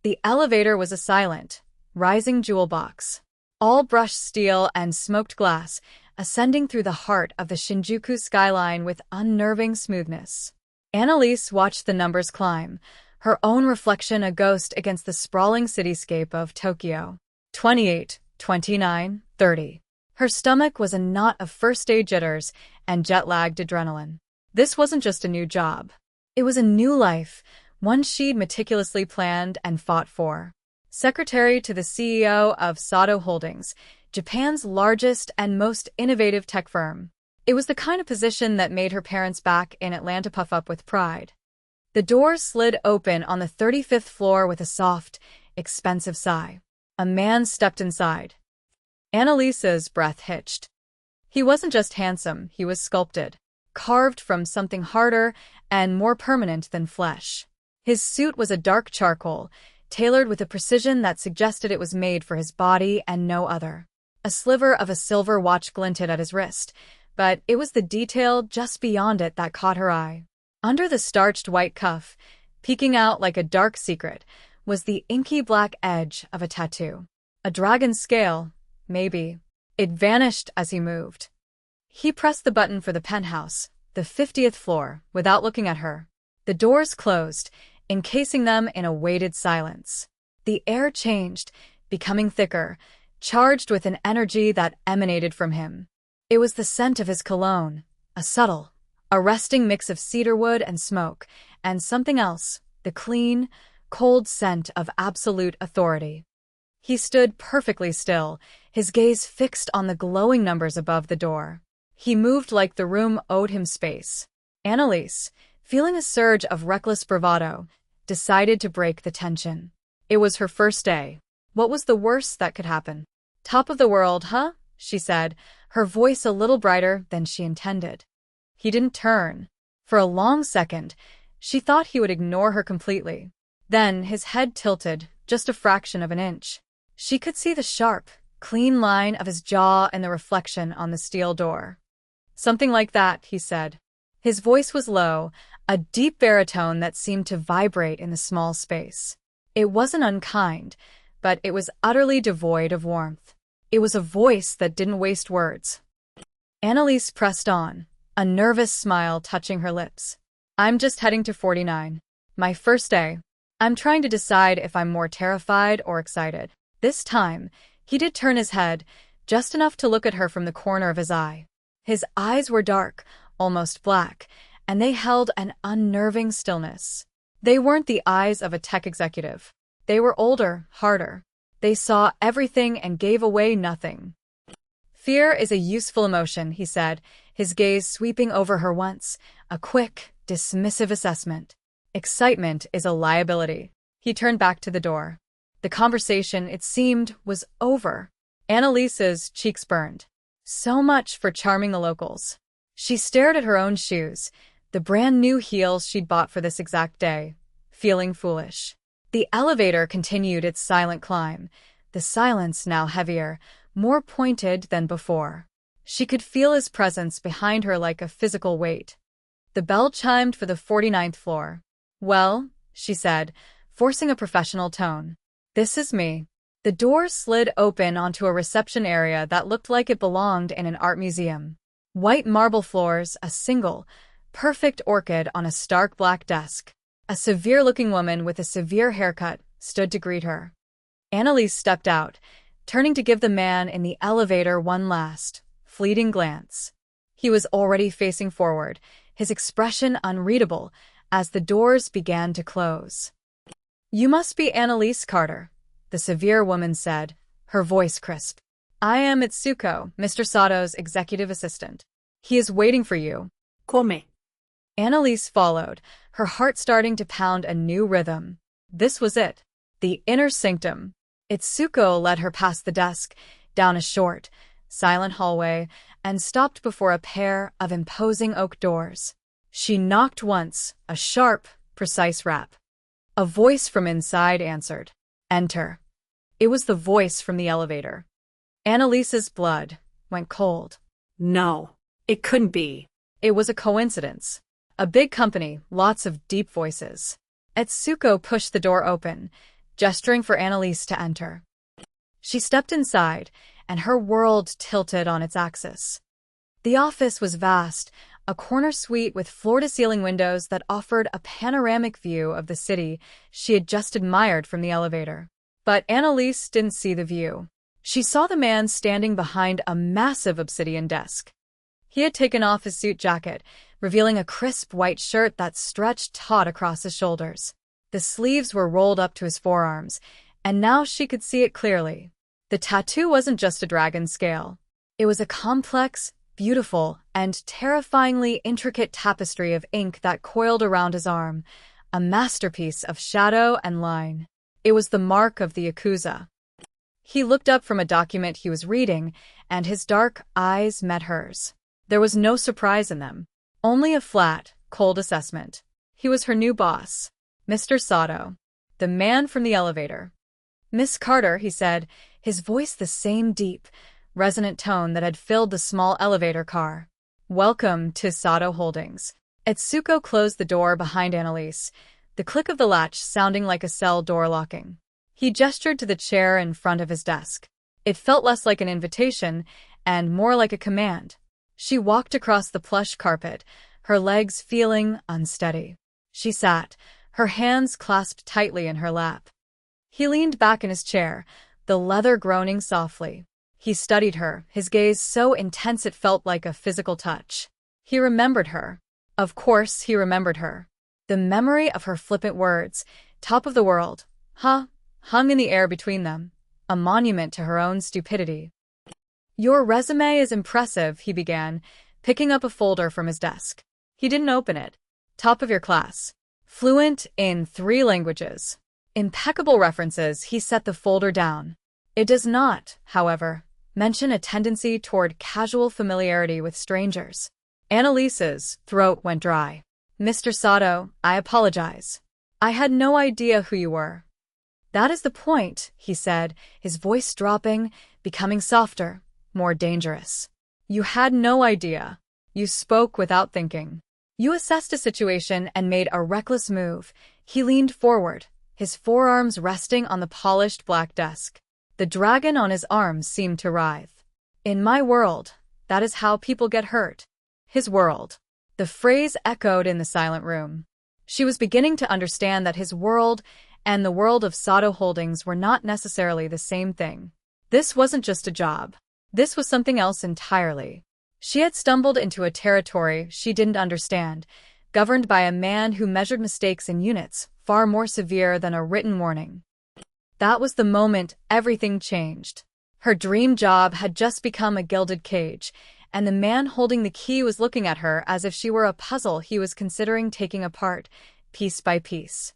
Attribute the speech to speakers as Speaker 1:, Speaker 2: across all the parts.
Speaker 1: The elevator was a silent, rising jewel box. All brushed steel and smoked glass, ascending through the heart of the Shinjuku skyline with unnerving smoothness. Annalise watched the numbers climb, her own reflection a ghost against the sprawling cityscape of Tokyo. 28, 29, 30. Her stomach was a knot of first-day jitters and jet-lagged adrenaline. This wasn't just a new job. It was a new life, one she'd meticulously planned and fought for. Secretary to the CEO of Sato Holdings, Japan's largest and most innovative tech firm. It was the kind of position that made her parents back in Atlanta puff up with pride. The door slid open on the 35th floor with a soft, expensive sigh. A man stepped inside. Annalise's breath hitched. He wasn't just handsome, he was sculpted, carved from something harder and more permanent than flesh. His suit was a dark charcoal, tailored with a precision that suggested it was made for his body and no other. A sliver of a silver watch glinted at his wrist, but it was the detail just beyond it that caught her eye. Under the starched white cuff, peeking out like a dark secret, was the inky black edge of a tattoo. A dragon's scale, maybe. It vanished as he moved. He pressed the button for the penthouse, the 50th floor, without looking at her. The doors closed, encasing them in a weighted silence. The air changed, becoming thicker, charged with an energy that emanated from him. It was the scent of his cologne, a subtle, arresting mix of cedarwood and smoke, and something else, the clean, cold scent of absolute authority. He stood perfectly still, his gaze fixed on the glowing numbers above the door. He moved like the room owed him space. Annalise, feeling a surge of reckless bravado, decided to break the tension. It was her first day. What was the worst that could happen? "Top of the world, huh?" she said, her voice a little brighter than she intended. He didn't turn. For a long second, she thought he would ignore her completely. Then his head tilted, just a fraction of an inch. She could see the sharp, clean line of his jaw in the reflection on the steel door. "Something like that," he said. His voice was low, a deep baritone that seemed to vibrate in the small space. It wasn't unkind, but it was utterly devoid of warmth. It was a voice that didn't waste words. Annalise pressed on, a nervous smile touching her lips. "I'm just heading to 49. My first day. I'm trying to decide if I'm more terrified or excited." This time, he did turn his head, just enough to look at her from the corner of his eye. His eyes were dark, almost black, and they held an unnerving stillness. They weren't the eyes of a tech executive. They were older, harder. They saw everything and gave away nothing. "Fear is a useful emotion," he said, his gaze sweeping over her once, a quick, dismissive assessment. "Excitement is a liability." He turned back to the door. The conversation, it seemed, was over. Annalise's cheeks burned. So much for charming the locals. She stared at her own shoes, the brand-new heels she'd bought for this exact day, feeling foolish. The elevator continued its silent climb, the silence now heavier, more pointed than before. She could feel his presence behind her like a physical weight. The bell chimed for the 49th floor. "Well," she said, forcing a professional tone. "This is me." The door slid open onto a reception area that looked like it belonged in an art museum. White marble floors, a single, perfect orchid on a stark black desk. A severe-looking woman with a severe haircut stood to greet her. Annalise stepped out, turning to give the man in the elevator one last, fleeting glance. He was already facing forward, his expression unreadable, as the doors began to close. "You must be Annalise Carter," the severe woman said, her voice crisp. "I am Itsuko, Mr. Sato's executive assistant. He is waiting for you."
Speaker 2: Come.
Speaker 1: Annalise followed, her heart starting to pound a new rhythm. This was it, the inner sanctum. Itsuko led her past the desk, down a short, silent hallway, and stopped before a pair of imposing oak doors. She knocked once, a sharp, precise rap. A voice from inside answered. "Enter." It was the voice from the elevator. Annalise's blood went cold.
Speaker 2: No, it couldn't be.
Speaker 1: It was a coincidence. A big company, lots of deep voices. Itsuko pushed the door open, gesturing for Annalise to enter. She stepped inside, and her world tilted on its axis. The office was vast, a corner suite with floor-to-ceiling windows that offered a panoramic view of the city she had just admired from the elevator. But Annalise didn't see the view. She saw the man standing behind a massive obsidian desk. He had taken off his suit jacket, revealing a crisp white shirt that stretched taut across his shoulders. The sleeves were rolled up to his forearms, and now she could see it clearly. The tattoo wasn't just a dragon scale. It was a complex, beautiful, and terrifyingly intricate tapestry of ink that coiled around his arm, a masterpiece of shadow and line. It was the mark of the Yakuza. He looked up from a document he was reading, and his dark eyes met hers. There was no surprise in them, only a flat, cold assessment. He was her new boss, Mr. Sato, the man from the elevator. "Miss Carter," he said, his voice the same deep, resonant tone that had filled the small elevator car. "Welcome to Sato Holdings." Etsuko closed the door behind Annalise, the click of the latch sounding like a cell door locking. He gestured to the chair in front of his desk. It felt less like an invitation and more like a command. She walked across the plush carpet, her legs feeling unsteady. She sat, her hands clasped tightly in her lap. He leaned back in his chair, the leather groaning softly. He studied her, his gaze so intense it felt like a physical touch. He remembered her. Of course he remembered her. The memory of her flippant words, "top of the world," hung in the air between them, a monument to her own stupidity. "Your resume is impressive," he began, picking up a folder from his desk. He didn't open it. "Top of your class. Fluent in 3 languages. Impeccable references." He set the folder down. "It does not, however, mention a tendency toward casual familiarity with strangers." Annalise's throat went dry. "Mr. Sato, I apologize. I had no idea who you were." "That is the point," he said, his voice dropping, becoming softer, more dangerous. "You had no idea. You spoke without thinking. You assessed a situation and made a reckless move." He leaned forward, his forearms resting on the polished black desk. The dragon on his arms seemed to writhe. "In my world, that is how people get hurt." His world. The phrase echoed in the silent room. She was beginning to understand that his world and the world of Sato Holdings were not necessarily the same thing. This wasn't just a job. This was something else entirely. She had stumbled into a territory she didn't understand, governed by a man who measured mistakes in units far more severe than a written warning. That was the moment everything changed. Her dream job had just become a gilded cage, and the man holding the key was looking at her as if she were a puzzle he was considering taking apart, piece by piece.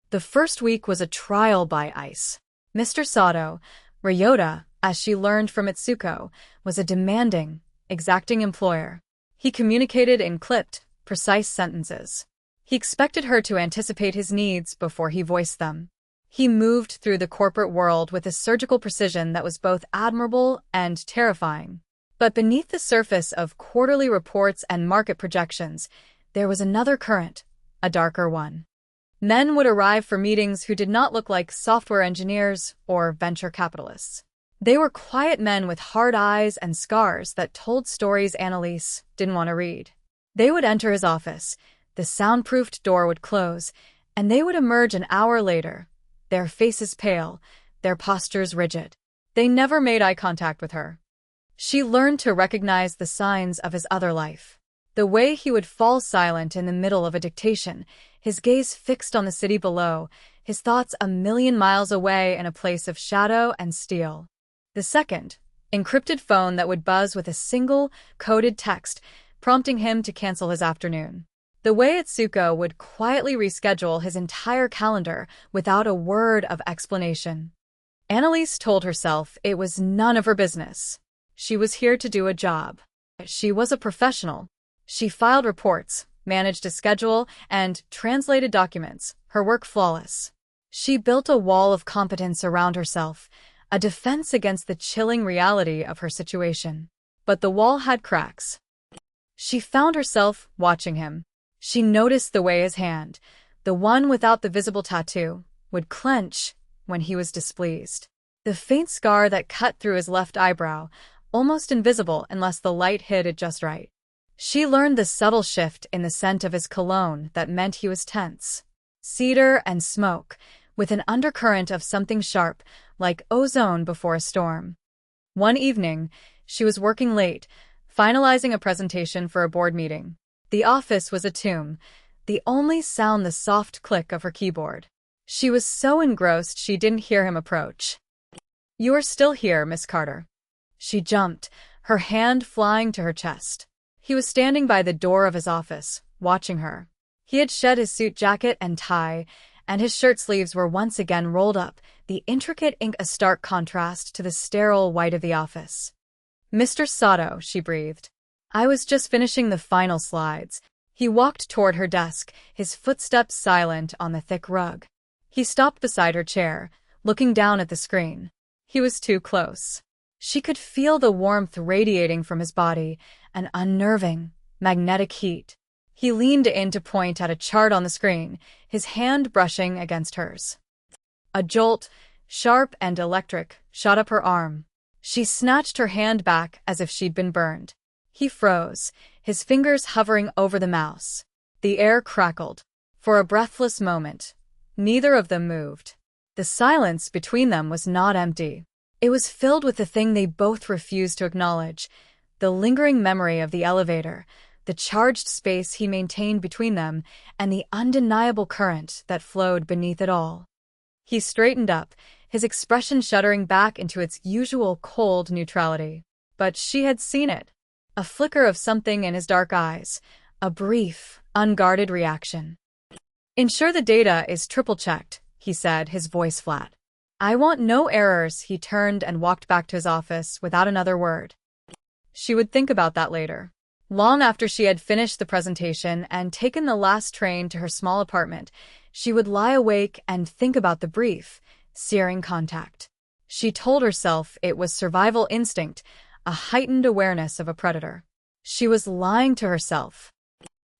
Speaker 1: The first week was a trial by ice. Mr. Sato, Ryota, as she learned from Etsuko, was a demanding, exacting employer. He communicated in clipped, precise sentences. He expected her to anticipate his needs before he voiced them. He moved through the corporate world with a surgical precision that was both admirable and terrifying. But beneath the surface of quarterly reports and market projections, there was another current, a darker one. Men would arrive for meetings who did not look like software engineers or venture capitalists. They were quiet men with hard eyes and scars that told stories Annalise didn't want to read. They would enter his office, the soundproofed door would close, and they would emerge an hour later, their faces pale, their postures rigid. They never made eye contact with her. She learned to recognize the signs of his other life. The way he would fall silent in the middle of a dictation, his gaze fixed on the city below, his thoughts a million miles away in a place of shadow and steel. The second, encrypted phone that would buzz with a single, coded text, prompting him to cancel his afternoon. The way Etsuko would quietly reschedule his entire calendar without a word of explanation. Annalise told herself it was none of her business. She was here to do a job. She was a professional. She filed reports, managed a schedule, and translated documents, her work flawless. She built a wall of competence around herself, a defense against the chilling reality of her situation. But the wall had cracks. She found herself watching him. She noticed the way his hand, the one without the visible tattoo, would clench, when he was displeased. The faint scar that cut through his left eyebrow, almost invisible unless the light hit it just right. She learned the subtle shift in the scent of his cologne that meant he was tense. Cedar and smoke, with an undercurrent of something sharp, like ozone before a storm. One evening, she was working late, finalizing a presentation for a board meeting. The office was a tomb, the only sound the soft click of her keyboard. She was so engrossed she didn't hear him approach. "You are still here, Miss Carter." She jumped, her hand flying to her chest. He was standing by the door of his office, watching her. He had shed his suit jacket and tie, and his shirt sleeves were once again rolled up, the intricate ink a stark contrast to the sterile white of the office. "Mr. Sato," she breathed. "I was just finishing the final slides." He walked toward her desk, his footsteps silent on the thick rug. He stopped beside her chair, looking down at the screen. He was too close. She could feel the warmth radiating from his body, an unnerving, magnetic heat. He leaned in to point at a chart on the screen, his hand brushing against hers. A jolt, sharp and electric, shot up her arm. She snatched her hand back as if she'd been burned. He froze, his fingers hovering over the mouse. The air crackled. For a breathless moment, neither of them moved. The silence between them was not empty. It was filled with the thing they both refused to acknowledge, the lingering memory of the elevator, the charged space he maintained between them, and the undeniable current that flowed beneath it all. He straightened up, his expression shuddering back into its usual cold neutrality. But she had seen it. A flicker of something in his dark eyes, a brief, unguarded reaction. "Ensure the data is triple-checked," he said, his voice flat. "I want no errors." He turned and walked back to his office without another word. She would think about that later. Long after she had finished the presentation and taken the last train to her small apartment, she would lie awake and think about the brief, searing contact. She told herself it was survival instinct, a heightened awareness of a predator. She was lying to herself.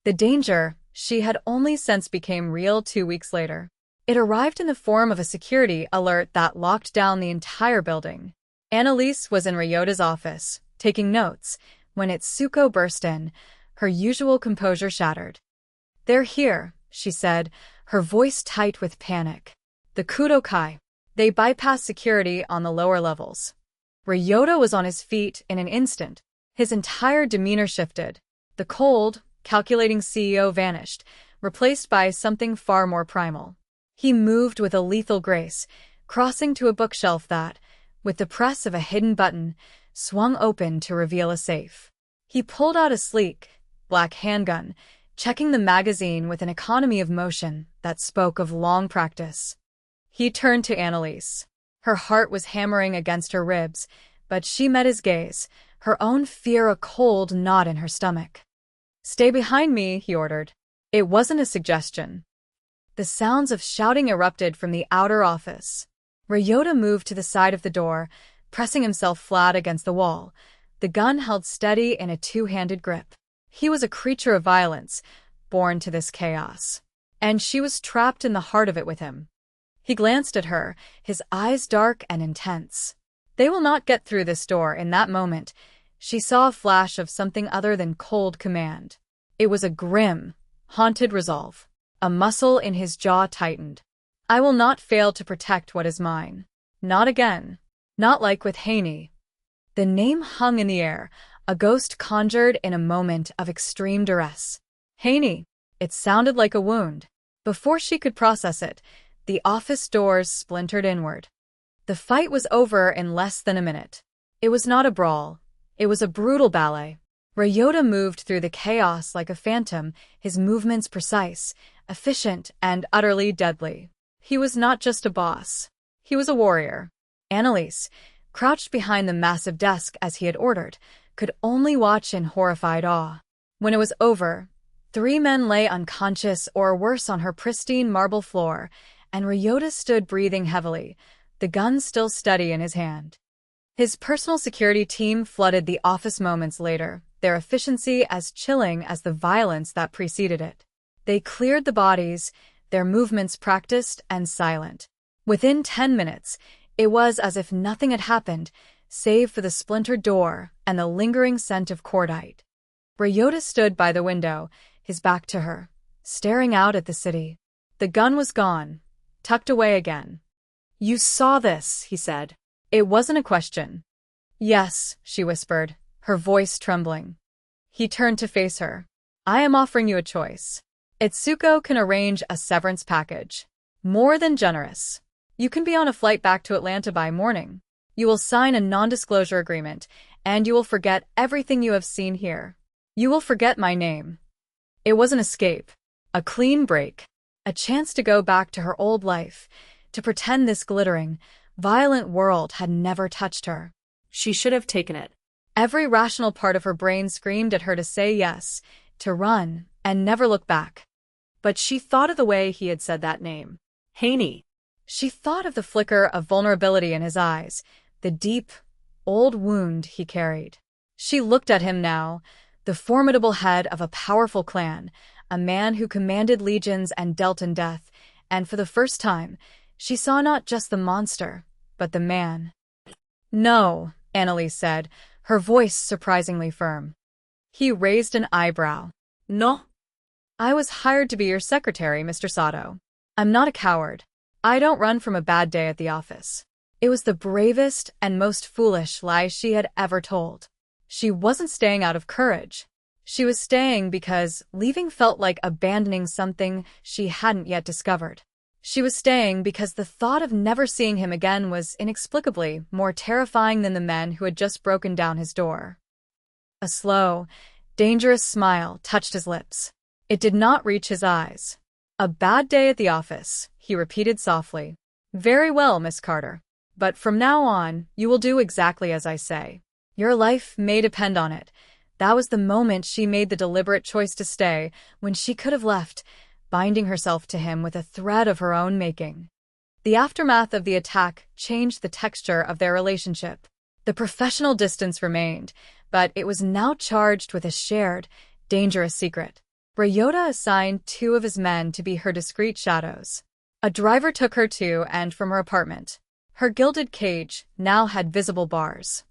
Speaker 1: The danger, she had only since became real 2 weeks later. It arrived in the form of a security alert that locked down the entire building. Annalise was in Ryota's office, taking notes, when Itsuko burst in, her usual composure shattered. "They're here," she said, her voice tight with panic. "The Kudokai. They bypassed security on the lower levels." Ryota was on his feet in an instant. His entire demeanor shifted. The cold, calculating CEO vanished, replaced by something far more primal. He moved with a lethal grace, crossing to a bookshelf that, with the press of a hidden button, swung open to reveal a safe. He pulled out a sleek, black handgun, checking the magazine with an economy of motion that spoke of long practice. He turned to Annalise. Her heart was hammering against her ribs, but she met his gaze, her own fear a cold knot in her stomach. "Stay behind me," he ordered. It wasn't a suggestion. The sounds of shouting erupted from the outer office. Ryota moved to the side of the door, pressing himself flat against the wall, the gun held steady in a two-handed grip. He was a creature of violence, born to this chaos. And she was trapped in the heart of it with him. He glanced at her, his eyes dark and intense. They will not get through this door. In that moment, she saw a flash of something other than cold command. It was a grim, haunted resolve. A muscle in his jaw tightened. "I will not fail to protect what is mine. Not again. Not like with Haney." The name hung in the air, a ghost conjured in a moment of extreme duress. Haney. It sounded like a wound. Before she could process it, the office doors splintered inward. The fight was over in less than a minute. It was not a brawl. It was a brutal ballet. Ryota moved through the chaos like a phantom, his movements precise, efficient, and utterly deadly. He was not just a boss. He was a warrior. Annalise, crouched behind the massive desk as he had ordered, could only watch in horrified awe. When it was over, 3 men lay unconscious or worse on her pristine marble floor, and Ryota stood breathing heavily, the gun still steady in his hand. His personal security team flooded the office moments later, their efficiency as chilling as the violence that preceded it. They cleared the bodies, their movements practiced and silent. Within 10 minutes, it was as if nothing had happened, save for the splintered door and the lingering scent of cordite. Ryota stood by the window, his back to her, staring out at the city. The gun was gone, tucked away again. "You saw this," he said. It wasn't a question. "Yes," she whispered, her voice trembling. He turned to face her. "I am offering you a choice. Itsuko can arrange a severance package. More than generous. You can be on a flight back to Atlanta by morning. You will sign a non-disclosure agreement, and you will forget everything you have seen here. You will forget my name." It was an escape, a clean break, a chance to go back to her old life, to pretend this glittering, violent world had never touched her.
Speaker 2: She should have taken it.
Speaker 1: Every rational part of her brain screamed at her to say yes, to run, and never look back. But she thought of the way he had said that name.
Speaker 2: Haney.
Speaker 1: She thought of the flicker of vulnerability in his eyes, the deep, old wound he carried. She looked at him now, the formidable head of a powerful clan, a man who commanded legions and dealt in death, and for the first time, she saw not just the monster, but the man. "No," Annalise said, her voice surprisingly firm. He raised an eyebrow.
Speaker 2: "No."
Speaker 1: "I was hired to be your secretary, Mr. Sato. I'm not a coward. I don't run from a bad day at the office." It was the bravest and most foolish lie she had ever told. She wasn't staying out of courage. She was staying because leaving felt like abandoning something she hadn't yet discovered. She was staying because the thought of never seeing him again was inexplicably more terrifying than the men who had just broken down his door. A slow, dangerous smile touched his lips. It did not reach his eyes. "A bad day at the office," he repeated softly. "Very well, Miss Carter. But from now on, you will do exactly as I say. Your life may depend on it." That was the moment she made the deliberate choice to stay, when she could have left, binding herself to him with a thread of her own making. The aftermath of the attack changed the texture of their relationship. The professional distance remained, but it was now charged with a shared, dangerous secret. Ryota assigned 2 of his men to be her discreet shadows. A driver took her to and from her apartment. Her gilded cage now had visible bars.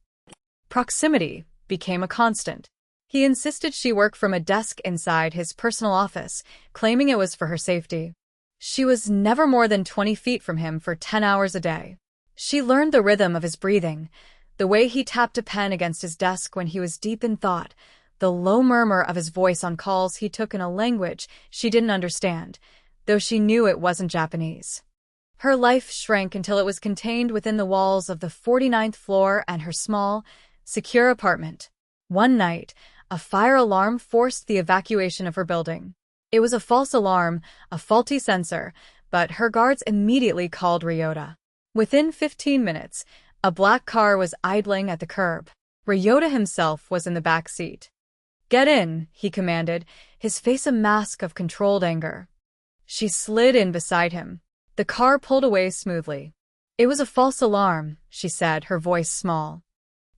Speaker 1: Proximity became a constant. He insisted she work from a desk inside his personal office, claiming it was for her safety. She was never more than 20 feet from him for 10 hours a day. She learned the rhythm of his breathing, the way he tapped a pen against his desk when he was deep in thought, the low murmur of his voice on calls he took in a language she didn't understand, though she knew it wasn't Japanese. Her life shrank until it was contained within the walls of the 49th floor and her small, secure apartment. One night, a fire alarm forced the evacuation of her building. It was a false alarm, a faulty sensor, but her guards immediately called Ryota. Within 15 minutes, a black car was idling at the curb. Ryota himself was in the back seat. "Get in," he commanded, his face a mask of controlled anger. She slid in beside him. The car pulled away smoothly. "It was a false alarm," she said, her voice small.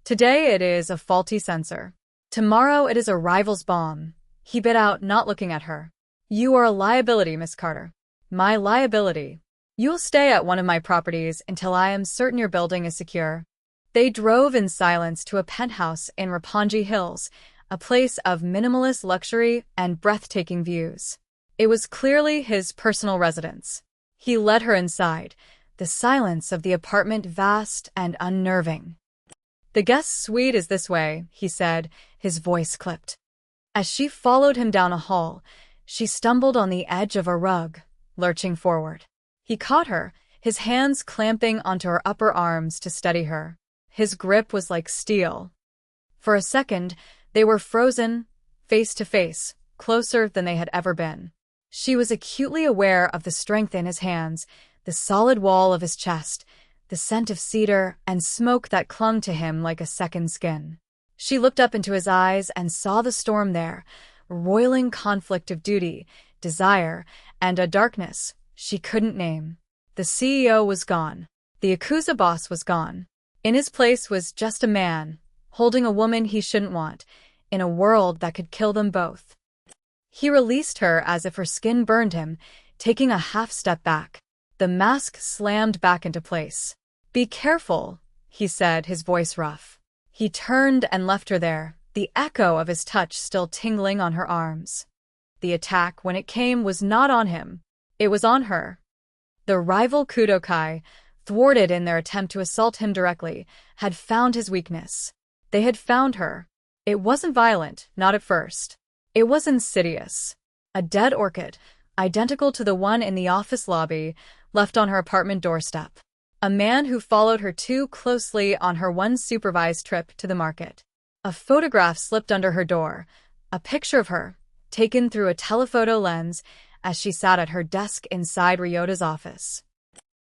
Speaker 1: "Today it is a faulty sensor. Tomorrow it is a rival's bomb." He bit out, not looking at her. "You are a liability, Miss Carter. My liability. You'll stay at one of my properties until I am certain your building is secure." They drove in silence to a penthouse in Roppongi Hills, a place of minimalist luxury and breathtaking views. It was clearly his personal residence. He led her inside, the silence of the apartment vast and unnerving. "The guest suite is this way," he said, his voice clipped. As she followed him down a hall, she stumbled on the edge of a rug, lurching forward. He caught her, his hands clamping onto her upper arms to steady her. His grip was like steel. For a second, they were frozen, face to face, closer than they had ever been. She was acutely aware of the strength in his hands, the solid wall of his chest, the scent of cedar and smoke that clung to him like a second skin. She looked up into his eyes and saw the storm there, a roiling conflict of duty, desire, and a darkness she couldn't name. The CEO was gone. The Yakuza boss was gone. In his place was just a man, holding a woman he shouldn't want, in a world that could kill them both. He released her as if her skin burned him, taking a half step back. The mask slammed back into place. "Be careful," he said, his voice rough. He turned and left her there, the echo of his touch still tingling on her arms. The attack, when it came, was not on him. It was on her. The rival Kudokai, thwarted in their attempt to assault him directly, had found his weakness. They had found her. It wasn't violent, not at first. It was insidious. A dead orchid, identical to the one in the office lobby, left on her apartment doorstep. A man who followed her too closely on her one supervised trip to the market. A photograph slipped under her door, a picture of her, taken through a telephoto lens as she sat at her desk inside Ryota's office.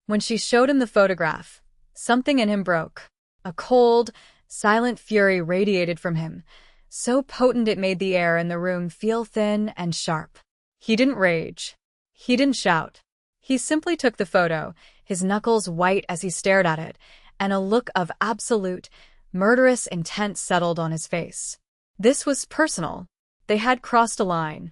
Speaker 1: When she showed him the photograph, something in him broke. A cold, silent fury radiated from him, so potent it made the air in the room feel thin and sharp. He didn't rage. He didn't shout. He simply took the photo, his knuckles white as he stared at it, and a look of absolute, murderous intent settled on his face. This was personal. They had crossed a line.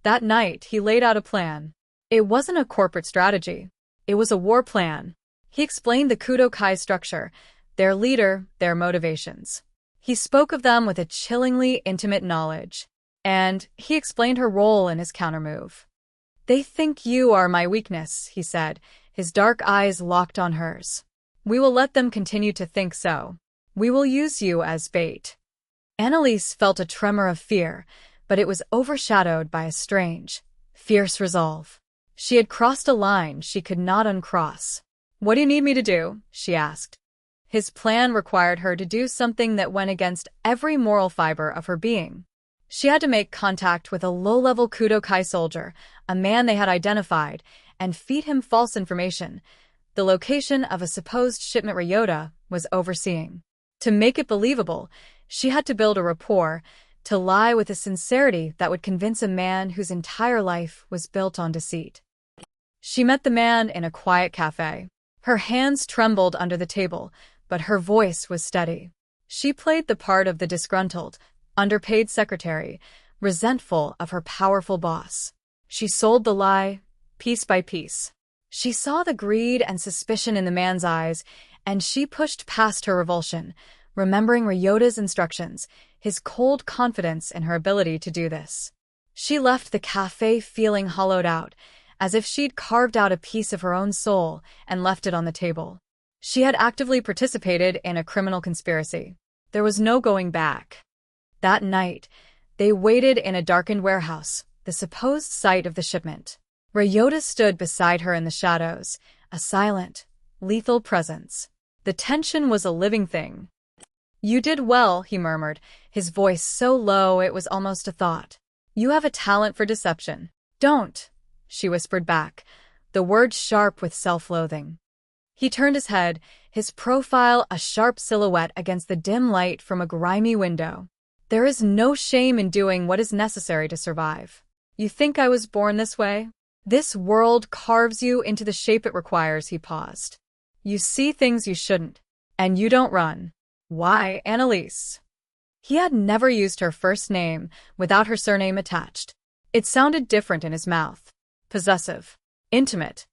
Speaker 1: That night, he laid out a plan. It wasn't a corporate strategy. It was a war plan. He explained the Kudokai structure, their leader, their motivations. He spoke of them with a chillingly intimate knowledge. And he explained her role in his countermove. "They think you are my weakness," he said, his dark eyes locked on hers. "We will let them continue to think so. We will use you as bait." Annalise felt a tremor of fear, but it was overshadowed by a strange, fierce resolve. She had crossed a line she could not uncross. "What do you need me to do?" she asked. His plan required her to do something that went against every moral fiber of her being. She had to make contact with a low-level Kudokai soldier, a man they had identified, and feed him false information, the location of a supposed shipment Ryota was overseeing. To make it believable, she had to build a rapport, to lie with a sincerity that would convince a man whose entire life was built on deceit. She met the man in a quiet cafe. Her hands trembled under the table, but her voice was steady. She played the part of the disgruntled, underpaid secretary, resentful of her powerful boss. She sold the lie, piece by piece. She saw the greed and suspicion in the man's eyes, and she pushed past her revulsion, remembering Ryota's instructions, his cold confidence in her ability to do this. She left the cafe feeling hollowed out, as if she'd carved out a piece of her own soul and left it on the table. She had actively participated in a criminal conspiracy. There was no going back. That night, they waited in a darkened warehouse, the supposed site of the shipment. Ryota stood beside her in the shadows, a silent, lethal presence. The tension was a living thing. "You did well," he murmured, his voice so low it was almost a thought. "You have a talent for deception." "Don't," she whispered back, the words sharp with self-loathing. He turned his head, his profile a sharp silhouette against the dim light from a grimy window. "There is no shame in doing what is necessary to survive. You think I was born this way? This world carves you into the shape it requires," he paused. "You see things you shouldn't, and you don't run." "Why, Annalise?" He had never used her first name without her surname attached. It sounded different in his mouth. Possessive. Intimate.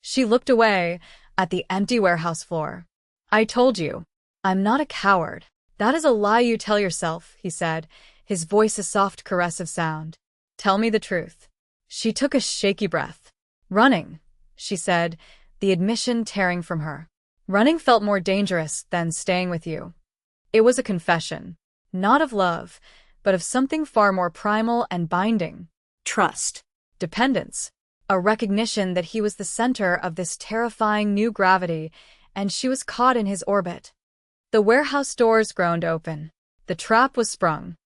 Speaker 1: She looked away at the empty warehouse floor. "I told you. I'm not a coward." "That is a lie you tell yourself," he said, his voice a soft caressive sound. "Tell me the truth." She took a shaky breath. "Running," she said, the admission tearing from her. "Running felt more dangerous than staying with you." It was a confession. Not of love, but of something far more primal and binding.
Speaker 2: Trust.
Speaker 1: Dependence. A recognition that he was the center of this terrifying new gravity, and she was caught in his orbit. The warehouse doors groaned open. The trap was sprung.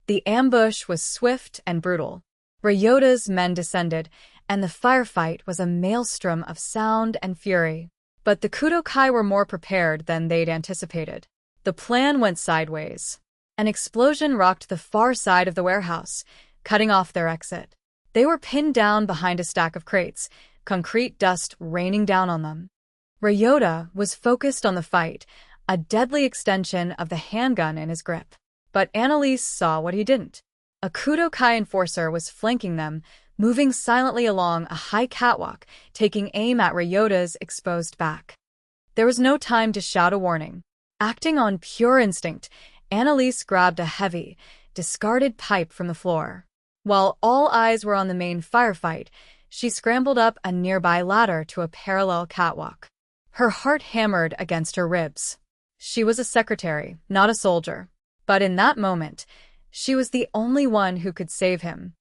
Speaker 1: The ambush was swift and brutal. Ryota's men descended, and the firefight was a maelstrom of sound and fury. But the Kudokai were more prepared than they'd anticipated. The plan went sideways. An explosion rocked the far side of the warehouse, cutting off their exit. They were pinned down behind a stack of crates, concrete dust raining down on them. Ryota was focused on the fight, a deadly extension of the handgun in his grip. But Annalise saw what he didn't. A Kudokai enforcer was flanking them, moving silently along a high catwalk, taking aim at Ryota's exposed back. There was no time to shout a warning. Acting on pure instinct, Annalise grabbed a heavy, discarded pipe from the floor. While all eyes were on the main firefight, she scrambled up a nearby ladder to a parallel catwalk. Her heart hammered against her ribs. She was a secretary, not a soldier. But in that moment, she was the only one who could save him.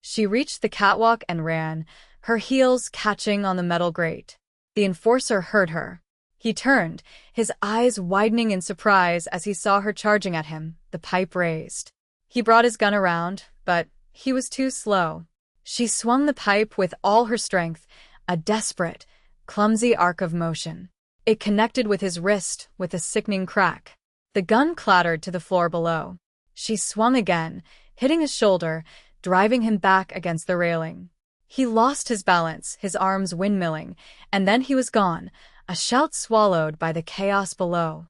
Speaker 1: She reached the catwalk and ran, her heels catching on the metal grate. The enforcer heard her. He turned, his eyes widening in surprise as he saw her charging at him, the pipe raised. He brought his gun around, but he was too slow. She swung the pipe with all her strength, a desperate, clumsy arc of motion. It connected with his wrist with a sickening crack. The gun clattered to the floor below. She swung again, hitting his shoulder, driving him back against the railing. He lost his balance, his arms windmilling, and then he was gone, a shout swallowed by the chaos below.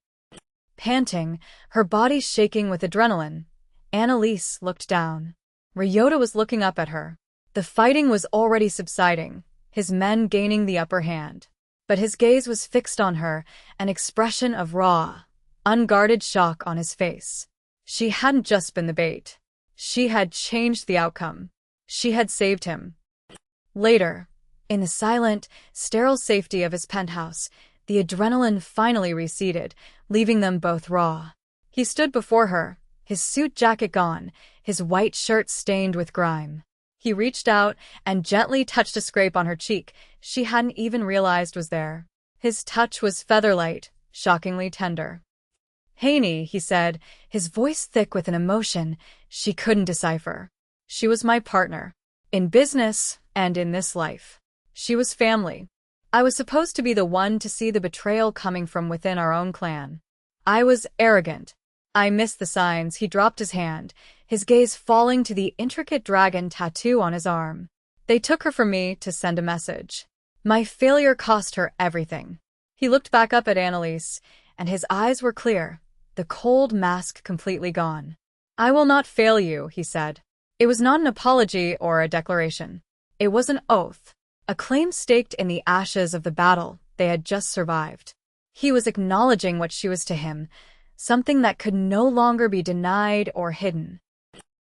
Speaker 1: Panting, her body shaking with adrenaline, Annalise looked down. Ryota was looking up at her. The fighting was already subsiding, his men gaining the upper hand. But his gaze was fixed on her, an expression of raw, unguarded shock on his face. She hadn't just been the bait. She had changed the outcome. She had saved him. Later, in the silent, sterile safety of his penthouse, the adrenaline finally receded, leaving them both raw. He stood before her, his suit jacket gone, his white shirt stained with grime. He reached out and gently touched a scrape on her cheek she hadn't even realized was there. His touch was feather-light, shockingly tender. "Haney," he said, his voice thick with an emotion she couldn't decipher. "She was my partner. In business and in this life. She was family. I was supposed to be the one to see the betrayal coming from within our own clan. I was arrogant. I missed the signs." He dropped his hand, his gaze falling to the intricate dragon tattoo on his arm. "They took her from me to send a message. My failure cost her everything." He looked back up at Annalise, and his eyes were clear, the cold mask completely gone. "I will not fail you," he said. It was not an apology or a declaration. It was an oath, a claim staked in the ashes of the battle they had just survived. He was acknowledging what she was to him, something that could no longer be denied or hidden.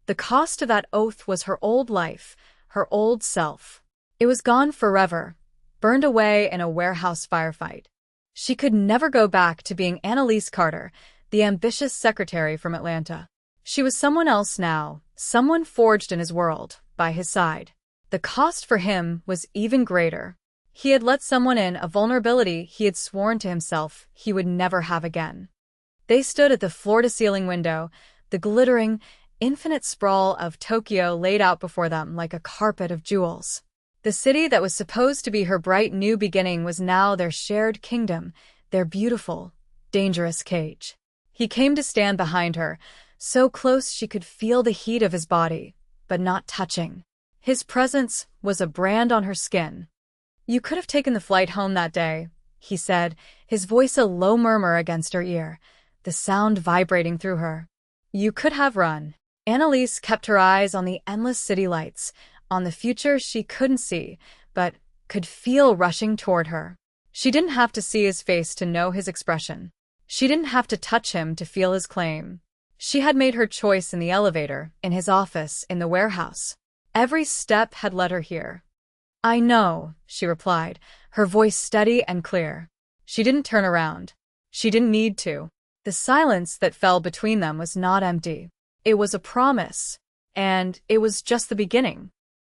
Speaker 1: The cost of that oath was her old life, her old self. It was gone forever, burned away in a warehouse firefight. She could never go back to being Annalise Carter, the ambitious secretary from Atlanta. She was someone else now, someone forged in his world, by his side. The cost for him was even greater. He had let someone in a vulnerability he had sworn to himself he would never have again. They stood at the floor-to-ceiling window, the glittering, infinite sprawl of Tokyo laid out before them like a carpet of jewels. The city that was supposed to be her bright new beginning was now their shared kingdom, their beautiful, dangerous cage. He came to stand behind her, so close she could feel the heat of his body, but not touching. His presence was a brand on her skin. "You could have taken the flight home that day," he said, his voice a low murmur against her ear, the sound vibrating through her. "You could have run." Annalise kept her eyes on the endless city lights, on the future she couldn't see, but could feel rushing toward her. She didn't have to see his face to know his expression. She didn't have to touch him to feel his claim. She had made her choice in the elevator, in his office, in the warehouse. Every step had led her here. "I know," she replied, her voice steady and clear. She didn't turn around. She didn't need to. The silence that fell between them was not empty. It was a promise. And it was just the beginning.